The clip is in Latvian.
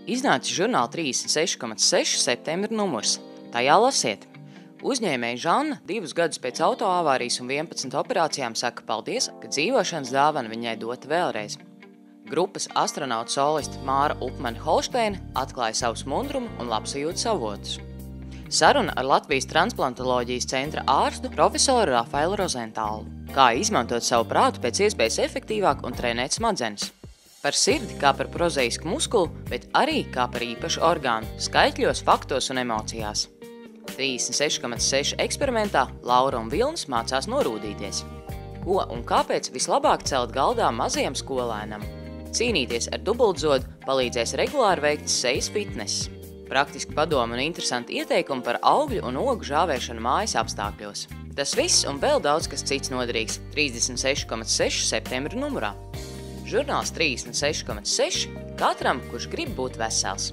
Iznāca žurnāla 36,6 septembra numurs. Tajā lasiet. Uzņēmēja Žanna 2 gadus pēc autoavārijas un 11 operācijām saka paldies, ka dzīvošanas dāvana viņai dota vēlreiz. Grupas astronautu solisti Māra Upmane-Holšteina atklāja savu smundrumu un labsajūtas avotus. Saruna ar Latvijas transplantoloģijas centra ārstu profesoru Rafailu Rozentālu. Kā izmantot savu prātu pēc iespējas efektīvāk un trenēt smadzenes. Par sirdi kā par prozeisku muskulu, bet arī kā par īpašu orgānu, skaitļos, faktos un emocijās. 36,6 eksperimentā Laura un Vilnis mācās norūdīties. Ko un kāpēc vislabāk celt galdā mazajam skolēnam? Cīnīties ar dubultzodu palīdzēs regulāri veikts sejas fitness. Praktiski padomi un interesanti ieteikumi par augļu un ogu žāvēšanu mājas apstākļos. Tas viss un vēl daudz kas cits noderīgs 36,6 septembra numurā. Žurnāls 36,6 katram, kurš grib būt vesels.